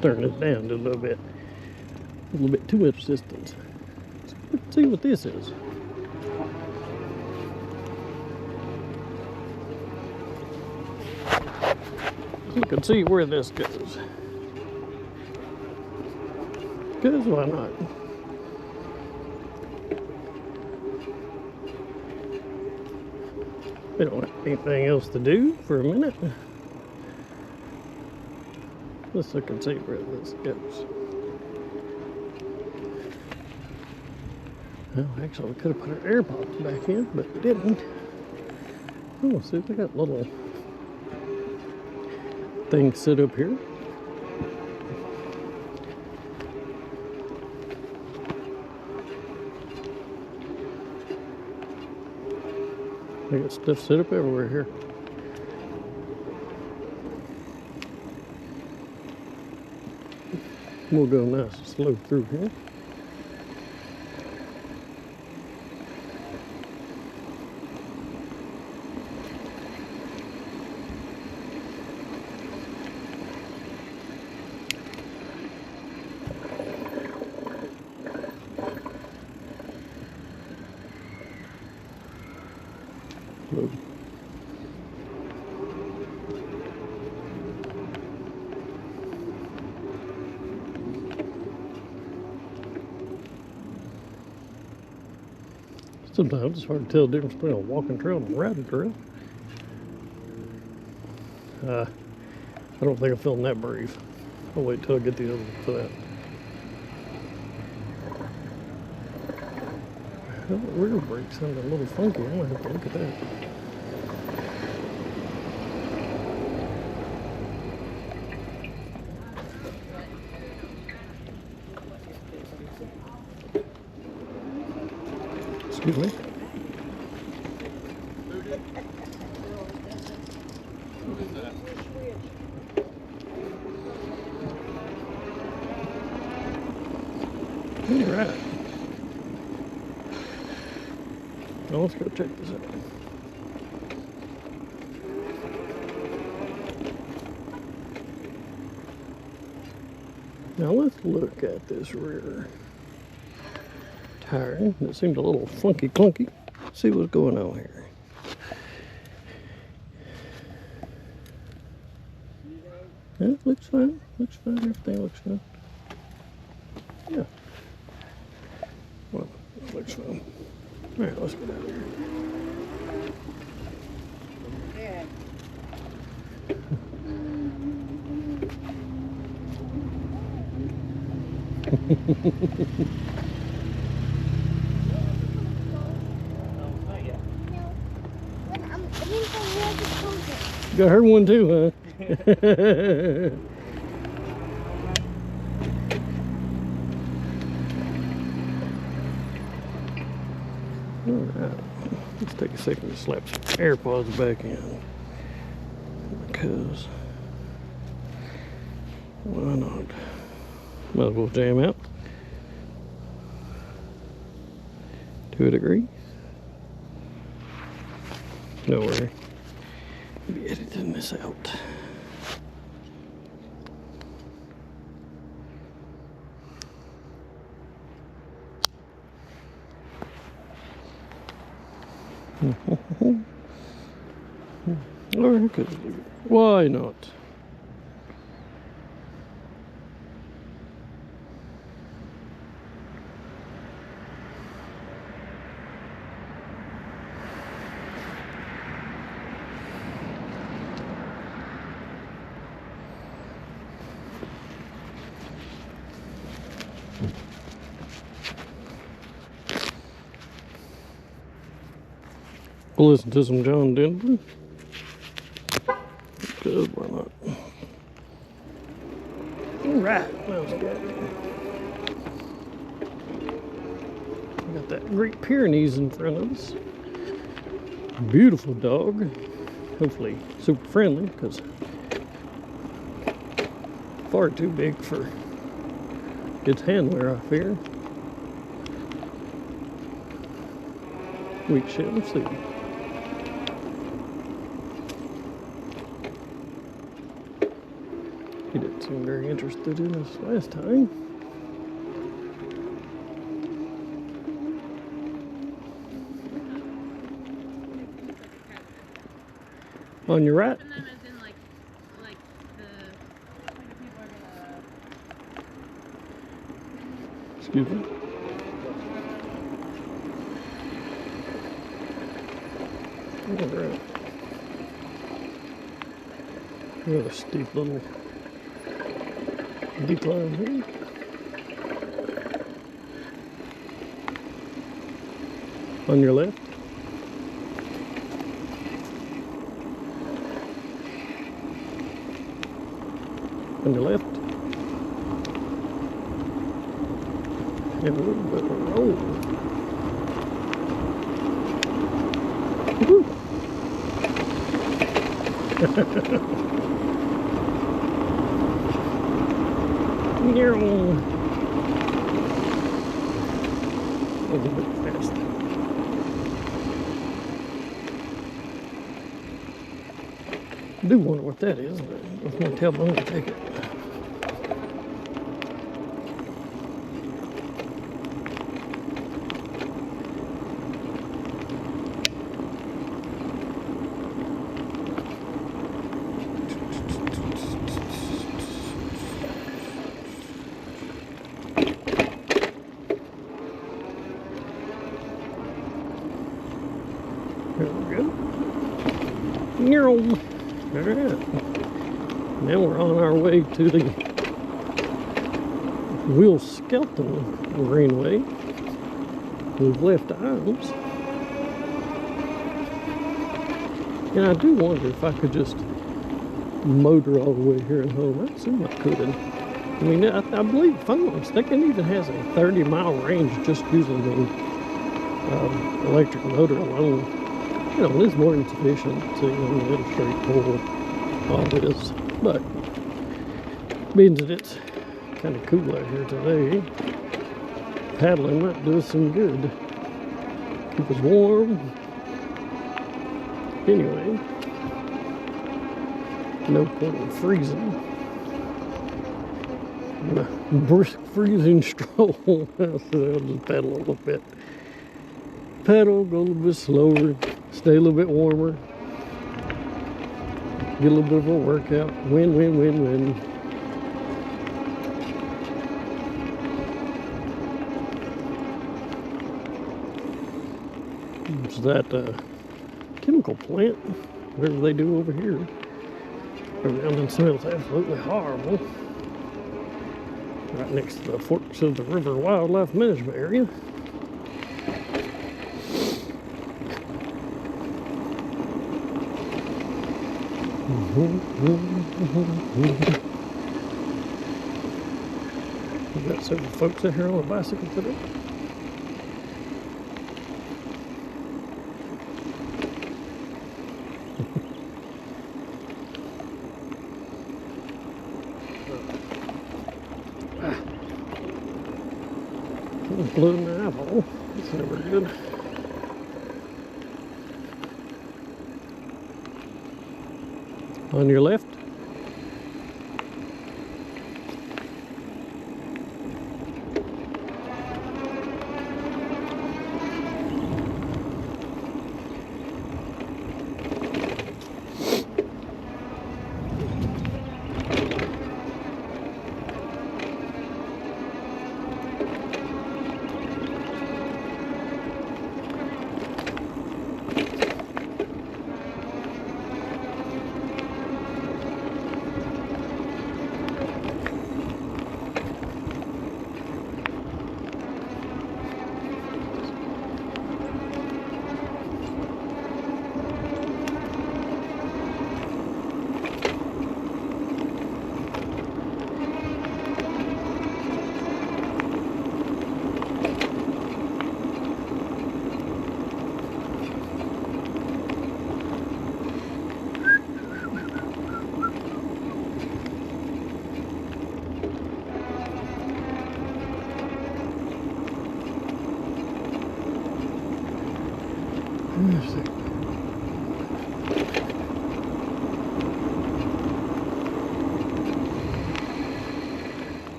turn this down a little bit too much distance. Let's see what this is. You can see where this goes. Because why not? We don't have anything else to do for a minute. Let's look and see where this goes. Well, actually, we could have put our AirPods back in, but we didn't. Oh, see, they got little things set up here. They got stuff set up everywhere here. We'll go nice and slow through here. Slow. Sometimes it's hard to tell the difference between a walking trail and a riding trail. I don't think I'm feeling that brave. I'll wait till I get the other one for that. Well, the rear brake sounded a little funky. I'm gonna have to look at that. Excuse me. What is that? All right. Well, let's go check this out. Now let's look at this rear tire. It seemed a little funky clunky. See what's going on here. Yeah, it looks fine. Looks fine. Everything looks fine. Yeah. Well, it looks fine. All right, let's get out of here. Yeah. You got her one too, huh? Alright, let's take a second to slap some AirPods back in. Because, why not? Might as well jam out. 2 degrees. No worry. I'll be editing this out. Or why not? We'll listen to some John Denver. Because why not? Alright, that was good. We got that Great Pyrenees in front of us. Beautiful dog. Hopefully super friendly, because far too big for its handler, I fear. We shall see. He didn't seem very interested in us last time. On your right. Them as in like the people are gonna. Excuse me. All right. Another steep little decline here. On your left. On your left. And a little bit of a roll. Woo-hoo. A little bit fast. I do wonder what that is, but I can't tell, but I'm going to take it. There we go. Alright. Now we're on our way to the Will Skelton greenway. We've left Ijams. And I do wonder if I could just motor all the way here and home. I assume I could. I mean, I believe, if I'm not mistaken, it even has a 30-mile range just using the electric motor alone. You know, it's more than sufficient to illustrate all this. But being that it's kind of cool out here today, paddling might do us some good. Keep us warm. Anyway, no point in freezing. A brisk freezing stroll. So I'll just paddle a little bit. Paddle, go a little bit slower, stay a little bit warmer, get a little bit of a workout. Win, win, win, win. It's that chemical plant, whatever they do over here. Everything smells absolutely horrible. Right next to the Forks of the River Wildlife Management Area. We've got several folks out here on a bicycle today. Blew my eyeball. That's never good. On your left.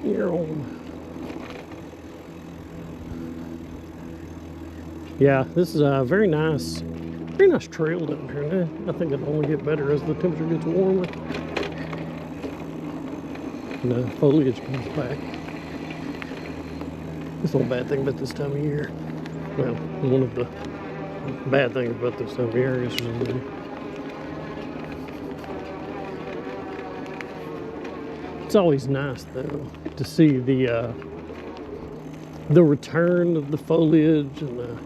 You're on. Yeah, this is a very nice trail down here. I think it'll only get better as the temperature gets warmer and the foliage comes back. That's the bad thing about this time of year. Well, one of the bad things about this time of year is it's always nice though to see the return of the foliage, and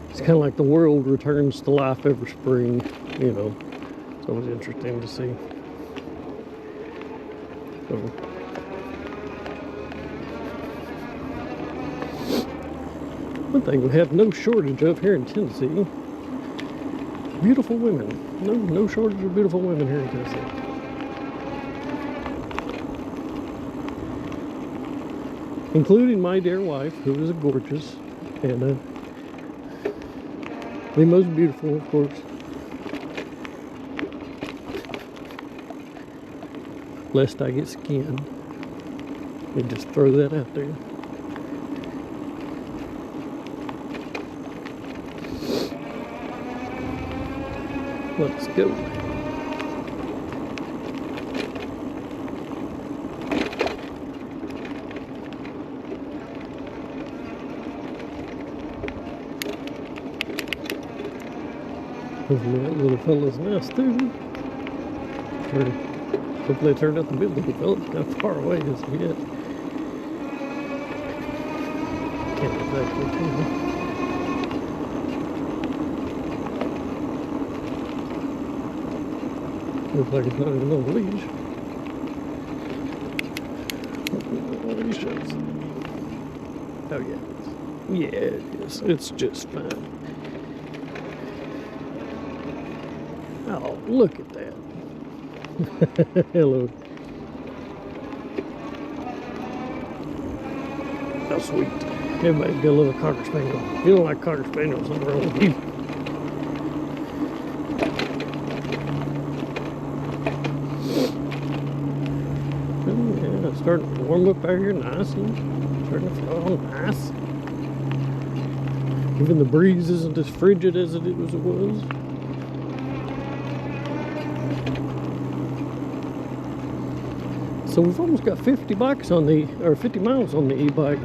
it's kind of like the world returns to life every spring. You know, it's always interesting to see. So, one thing we have no shortage of here in Tennessee: beautiful women. No shortage of beautiful women here in Tennessee. Including my dear wife, who is gorgeous, and the most beautiful, of course. Lest I get skinned. We just throw that out there. Let's go. Hopefully that little fella's nice too. Hopefully it turned out to be a little fella. How far away is he yet? Can't exactly tell. Looks like it's not even on the leash. Leash is. Oh yeah. Yeah, it is. It's just fine. Oh, look at that. Hello. How sweet. Everybody's got a little Cocker Spaniel. If you don't like Cocker Spaniel, something wrong with you. Yeah, it's starting to warm up out here nicely. Starting to feel nice. Even the breeze isn't as frigid as it was. So we've almost got 50 miles on the e-bike.